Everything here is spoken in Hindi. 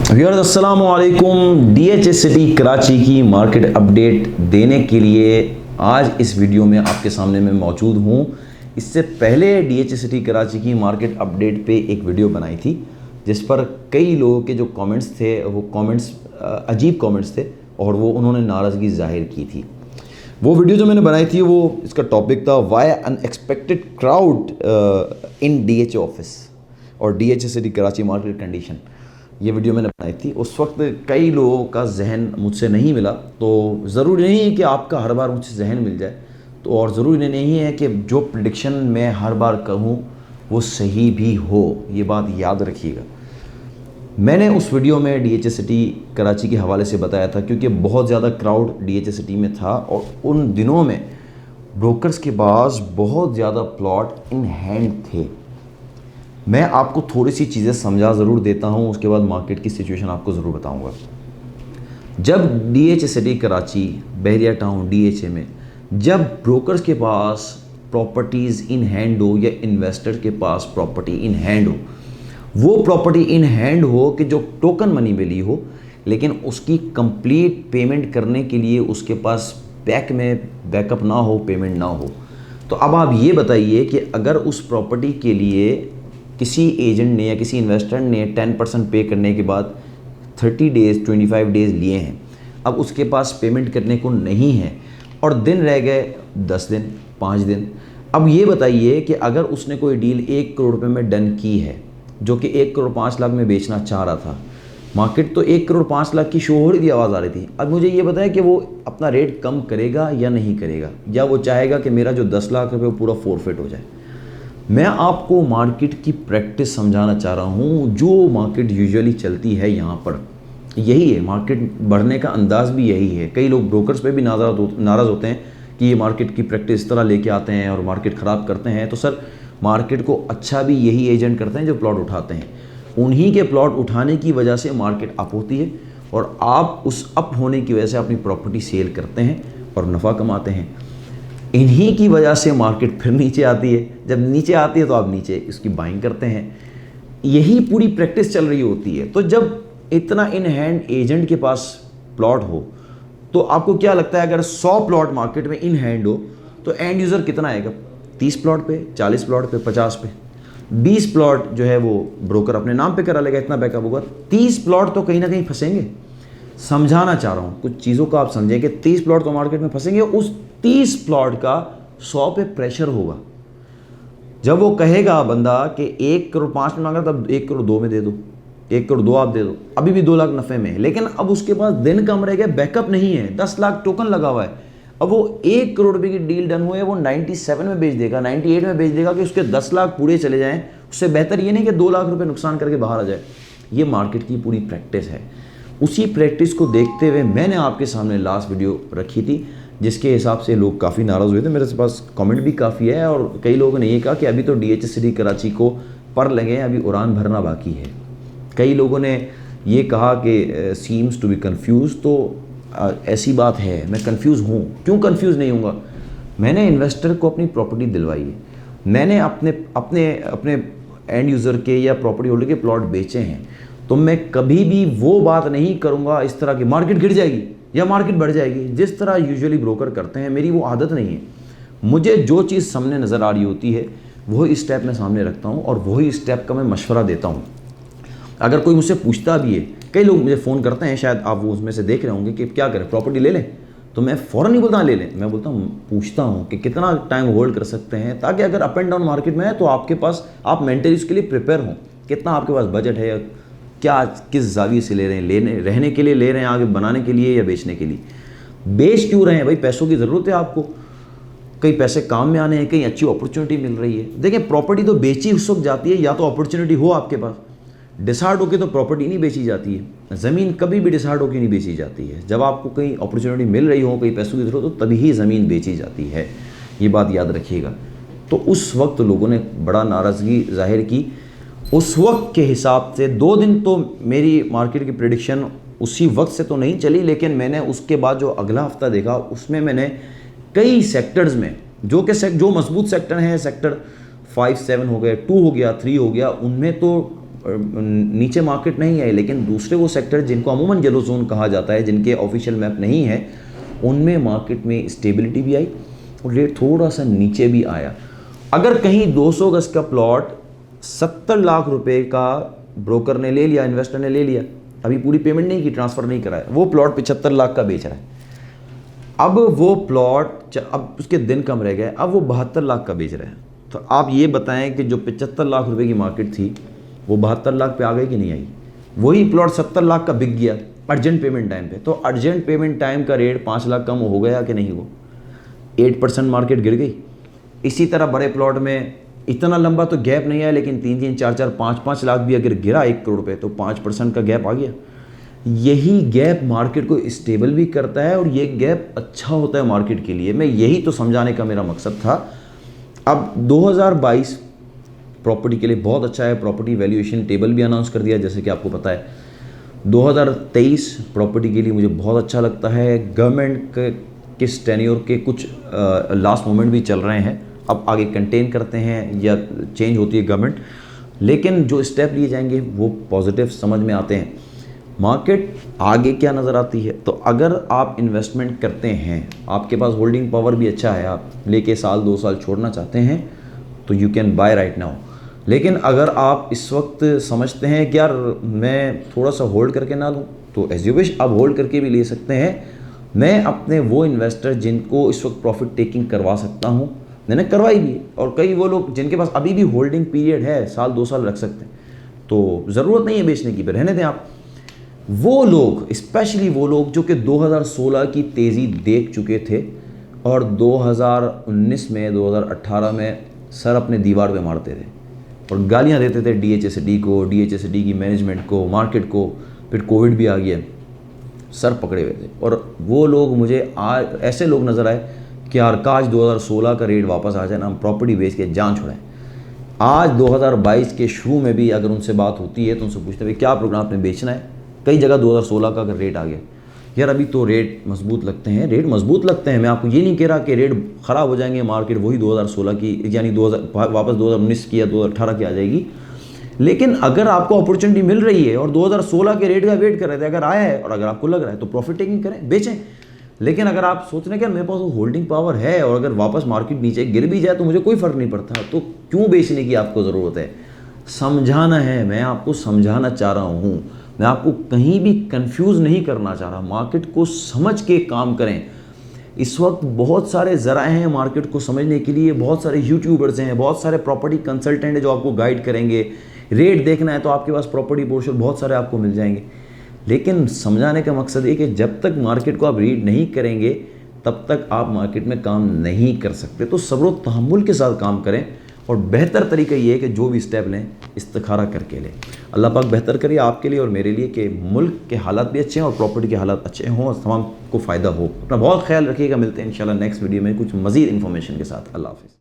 व्यूअर्स अस्सलाम वालेकुम। डीएचएस सिटी कराची की मार्केट अपडेट देने के लिए आज इस वीडियो में आपके सामने मैं मौजूद हूँ। इससे पहले डीएचएस सिटी कराची की मार्केट अपडेट पे एक वीडियो बनाई थी जिस पर कई लोगों के जो कमेंट्स थे वो कमेंट्स अजीब कमेंट्स थे और वो उन्होंने नाराज़गी जाहिर की थी। वो वीडियो जो मैंने बनाई थी वो इसका टॉपिक था why unexpected crowd in DHA office और DHS city Karachi market condition. ये वीडियो मैंने बनाई थी। उस वक्त कई लोगों का जहन मुझसे नहीं मिला, तो ज़रूरी नहीं है कि आपका हर बार मुझसे जहन मिल जाए, तो और ज़रूरी नहीं है कि जो प्रेडिक्शन मैं हर बार कहूँ वो सही भी हो, ये बात याद रखिएगा। मैंने उस वीडियो में डीएचएस सिटी कराची के हवाले से बताया था क्योंकि बहुत ज़्यादा क्राउड डीएचएस सिटी में था और उन दिनों में ब्रोकर्स के पास बहुत ज़्यादा प्लॉट इन हैंड थे। मैं आपको थोड़ी सी चीज़ें समझा ज़रूर देता हूँ, उसके बाद मार्केट की सिचुएशन आपको ज़रूर बताऊँगा। जब डीएचए सिटी कराची, बहरिया टाउन, डीएचए में जब ब्रोकर्स के पास प्रॉपर्टीज़ इन हैंड हो या इन्वेस्टर के पास प्रॉपर्टी इन हैंड हो, वो प्रॉपर्टी इन हैंड हो कि जो टोकन मनी मिली हो लेकिन उसकी कंप्लीट पेमेंट करने के लिए उसके पास बैकअप ना हो, पेमेंट ना हो, तो अब आप ये बताइए कि अगर उस प्रॉपर्टी के लिए किसी एजेंट ने या किसी इन्वेस्टर ने 10% पे करने के बाद 30 डेज़ 25 डेज़ लिए हैं, अब उसके पास पेमेंट करने को नहीं है और दिन रह गए 10 दिन 5 दिन। अब ये बताइए कि अगर उसने कोई डील 1 करोड़ रुपये में डन की है जो कि 1 करोड़ 5 लाख में बेचना चाह रहा था, मार्केट तो 1 करोड़ 5 लाख की शो हो रही थी, आवाज़ आ रही थी। अब मुझे ये बताया कि वो अपना रेट कम करेगा या नहीं करेगा, या वो चाहेगा कि मेरा जो 10 लाख रुपये पूरा फोरफिट हो जाए। मैं आपको मार्केट की प्रैक्टिस समझाना चाह रहा हूँ। जो मार्केट यूजुअली चलती है यहाँ पर यही है, मार्केट बढ़ने का अंदाज़ भी यही है। कई लोग ब्रोकर्स पे भी नाराज़ होते हैं कि ये मार्केट की प्रैक्टिस इस तरह लेके आते हैं और मार्केट ख़राब करते हैं। तो सर, मार्केट को अच्छा भी यही एजेंट करते हैं जो प्लॉट उठाते हैं। उन्हीं के प्लॉट उठाने की वजह से मार्केट अप होती है और आप उस अप होने की वजह से अपनी प्रॉपर्टी सेल करते हैं और नफ़ा कमाते हैं। इन्हीं की वजह से मार्केट फिर नीचे आती है। जब नीचे आती है तो आप नीचे इसकी बाइंग करते हैं। यही पूरी प्रैक्टिस चल रही होती है। तो जब इतना इन हैंड एजेंट के पास प्लॉट हो तो आपको क्या लगता है, अगर 100 प्लॉट मार्केट में इन हैंड हो तो एंड यूज़र कितना आएगा? 30 प्लॉट पे, 40 प्लॉट पे, 50 पे, 20 प्लॉट जो है वो ब्रोकर अपने नाम पे करा लेगा, इतना बैकअप होगा। 30 प्लॉट तो कहीं ना कहीं फंसेंगे। समझाना चाह रहा हूँ, कुछ चीज़ों को आप समझें कि 30 प्लॉट तो मार्केट में फंसेंगे। उस 30 प्लॉट का 100 पे प्रेशर होगा। जब वो कहेगा बंदा कि 1 करोड़ 5 में मांगा, तब 1 करोड़ 2 में दे दो, 1 करोड़ 2 आप दे दो, अभी भी 2 लाख नफ़े में है। लेकिन अब उसके पास दिन कम रह गया, बैकअप नहीं है, 10 लाख टोकन लगा हुआ है। अब वो 1 करोड़ रुपये की डील डन हुई है, वो 97 में बेच देगा, 98 में बेच देगा कि उसके 10 लाख पूरे चले जाएं। उससे बेहतर ये नहीं कि 2 लाख रुपये नुकसान करके बाहर आ जाए। ये मार्केट की पूरी प्रैक्टिस है। उसी प्रैक्टिस को देखते हुए मैंने आपके सामने लास्ट वीडियो रखी थी जिसके हिसाब से लोग काफ़ी नाराज़ हुए थे। मेरे पास कमेंट भी काफ़ी है और कई लोगों ने ये कहा कि अभी तो डीएचएस सिटी कराची को पर लगे, अभी उड़ान भरना बाकी है। कई लोगों ने ये कहा कि सीम्स टू बी कन्फ्यूज़। तो ऐसी बात है, मैं कन्फ्यूज़ हूँ। क्यों कन्फ्यूज़ नहीं होऊंगा? मैंने इन्वेस्टर को अपनी प्रॉपर्टी दिलवाई है, मैंने अपने अपने अपने एंड यूज़र के या प्रॉपर्टी होल्डर के प्लॉट बेचे हैं। तो मैं कभी भी वो बात नहीं करूँगा इस तरह की मार्केट गिर जाएगी या मार्केट बढ़ जाएगी जिस तरह यूजुअली ब्रोकर करते हैं। मेरी वो आदत नहीं है। मुझे जो चीज़ सामने नज़र आ रही होती है वही स्टेप मैं सामने रखता हूँ और वही स्टेप का मैं मशवरा देता हूँ। अगर कोई मुझसे पूछता भी है, कई लोग मुझे फ़ोन करते हैं, शायद आप वो उसमें से देख रहे होंगे कि क्या करें, प्रॉपर्टी ले लें? तो मैं फ़ौरन नहीं बोलता ले लें, मैं बोलता हूँ, पूछता हूँ कि कितना टाइम होल्ड कर सकते हैं, ताकि अगर अप एंड डाउन मार्केट में है तो आपके पास, आप मेंटली उसके लिए प्रिपेयर हों। कितना आपके पास बजट है, क्या किस जाविये से ले रहे हैं, रहने के लिए ले रहे हैं, आगे बनाने के लिए या बेचने के लिए। बेच क्यों रहे हैं भाई? पैसों की ज़रूरत है आपको, कई पैसे काम में आने हैं, कहीं अच्छी अपॉर्चुनिटी मिल रही है। देखिए, प्रॉपर्टी तो बेची उस वक्त जाती है या तो अपॉर्चुनिटी हो आपके पास। डिसाइड होकर तो प्रॉपर्टी नहीं बेची जाती है। ज़मीन कभी भी डिसाइड होकर नहीं बेची जाती है। जब आपको कहीं अपॉर्चुनिटी मिल रही हो, कहीं पैसों की ज़रूरत हो, तभी ही ज़मीन बेची जाती है। ये बात याद रखिएगा। तो उस वक्त लोगों ने बड़ा नाराज़गी जाहिर की। उस वक्त के हिसाब से 2 दिन तो मेरी मार्केट की प्रेडिक्शन उसी वक्त से तो नहीं चली, लेकिन मैंने उसके बाद जो अगला हफ्ता देखा उसमें मैंने कई सेक्टर्स में जो मजबूत सेक्टर हैं, सेक्टर 5, 7 हो गए, 2 हो गया, 3 हो गया, उनमें तो नीचे मार्केट नहीं आई, लेकिन दूसरे वो सेक्टर जिनको अमूमन येलो जोन कहा जाता है, जिनके ऑफिशियल मैप नहीं है, उनमें मार्केट में स्टेबिलिटी भी आई और रेट थोड़ा सा नीचे भी आया। अगर कहीं 200 गज का प्लॉट 70 लाख रुपए का ब्रोकर ने ले लिया, इन्वेस्टर ने ले लिया, अभी पूरी पेमेंट नहीं की, ट्रांसफ़र नहीं कराया, वो प्लॉट 75 लाख का बेच रहा है। अब वो प्लॉट, अब उसके दिन कम रह गए, अब वो 72 लाख का बेच रहे हैं। तो आप ये बताएं कि जो 75 लाख रुपए की मार्केट थी वो 72 लाख पे आ गई कि नहीं आई? वही प्लॉट 70 लाख का बिक गया अर्जेंट पेमेंट टाइम पे। तो अर्जेंट पेमेंट टाइम का रेट 5 लाख कम हो गया कि नहीं? वो 8% मार्केट गिर गई। इसी तरह बड़े प्लॉट में इतना लंबा तो गैप नहीं आया, लेकिन 3-3, 4-4, 5-5 लाख भी अगर गिरा 1 करोड़ पे तो 5% का गैप आ गया। यही गैप मार्केट को स्टेबल भी करता है और ये गैप अच्छा होता है मार्केट के लिए। मैं यही तो समझाने का मेरा मकसद था। अब 2022 प्रॉपर्टी के लिए बहुत अच्छा है। प्रॉपर्टी वैल्यूएशन टेबल भी अनाउंस कर दिया, जैसे कि आपको पता है। 2023 प्रॉपर्टी के लिए मुझे बहुत अच्छा लगता है। गवर्नमेंट के टेन्योर के कुछ लास्ट मोमेंट भी चल रहे हैं, अब आगे कंटेन करते हैं या चेंज होती है गवर्नमेंट, लेकिन जो स्टेप लिए जाएंगे वो पॉजिटिव समझ में आते हैं। मार्केट आगे क्या नज़र आती है? तो अगर आप इन्वेस्टमेंट करते हैं, आपके पास होल्डिंग पावर भी अच्छा है, आप लेके 1-2 साल छोड़ना चाहते हैं तो you can buy right now. लेकिन अगर आप इस वक्त समझते हैं कि यार मैं थोड़ा सा होल्ड करके ना लूँ, तो एज यू विश, आप होल्ड करके भी ले सकते हैं। मैं अपने वो इन्वेस्टर जिनको इस वक्त प्रॉफिट टेकिंग करवा सकता हूँ, मैंने करवाई भी है, और कई वो लोग जिनके पास अभी भी होल्डिंग पीरियड है, 1-2 साल रख सकते हैं, तो ज़रूरत नहीं है बेचने की, रहने दें आप। वो लोग, स्पेशली वो लोग जो कि 2016 की तेज़ी देख चुके थे और 2019 में, 2018 में सर अपने दीवार पे मारते थे और गालियां देते थे DHSD को, DHSD की मैनेजमेंट को, मार्केट को, फिर कोविड भी आ गया, सर पकड़े हुए थे। और वो लोग मुझे आज ऐसे लोग नज़र आए कि यार काश 2016 का रेट वापस आ जाए ना, हम प्रॉपर्टी बेच के जान छुड़ाएं। आज 2022 के शुरू में भी अगर उनसे बात होती है तो उनसे पूछते हैं क्या प्रोग्राम आपने बेचना है? कई जगह 2016 का अगर रेट आ गया, यार अभी तो रेट मजबूत लगते हैं, रेट मजबूत लगते हैं। मैं आपको ये नहीं कह रहा कि रेट ख़राब हो जाएंगे, मार्केट वही 2016 की यानी 2000 वापस 2019 की या 2018 की आ जाएगी। लेकिन अगर आपको अपॉर्चुनिटी मिल रही है और 2016 के रेट का वेट कर रहे थे, अगर आया है और अगर आपको लग रहा है तो प्रॉफिट टेकिंग करें, बेचें। लेकिन अगर आप सोच रहे हैं कि मेरे पास होल्डिंग पावर है और अगर वापस मार्केट नीचे गिर भी जाए तो मुझे कोई फ़र्क नहीं पड़ता, तो क्यों बेचने की आपको ज़रूरत है? समझाना है, मैं आपको समझाना चाह रहा हूँ, मैं आपको कहीं भी कंफ्यूज नहीं करना चाह रहा। मार्केट को समझ के काम करें। इस वक्त बहुत सारे ज़राए हैं मार्केट को समझने के लिए, बहुत सारे यूट्यूबर्स हैं, बहुत सारे प्रॉपर्टी कंसल्टेंट हैं जो आपको गाइड करेंगे। रेट देखना है तो आपके पास प्रॉपर्टी ब्रोशर बहुत सारे आपको मिल जाएंगे। लेकिन समझाने का मकसद ये कि जब तक मार्केट को आप रीड नहीं करेंगे तब तक आप मार्केट में काम नहीं कर सकते। तो सब्र और तहम्मुल के साथ काम करें और बेहतर तरीका ये है कि जो भी स्टेप लें इस्तिखारा करके लें। अल्लाह पाक बेहतर करिए आपके लिए और मेरे लिए कि मुल्क के हालात भी अच्छे हैं और प्रॉपर्टी के हालात अच्छे हों और तमाम को फ़ायदा हो। अपना बहुत ख्याल रखिएगा। मिलते हैं इंशाल्लाह नेक्स्ट वीडियो में कुछ मज़ीद इन्फॉर्मेशन के साथ। अल्लाह हाफ़िज़।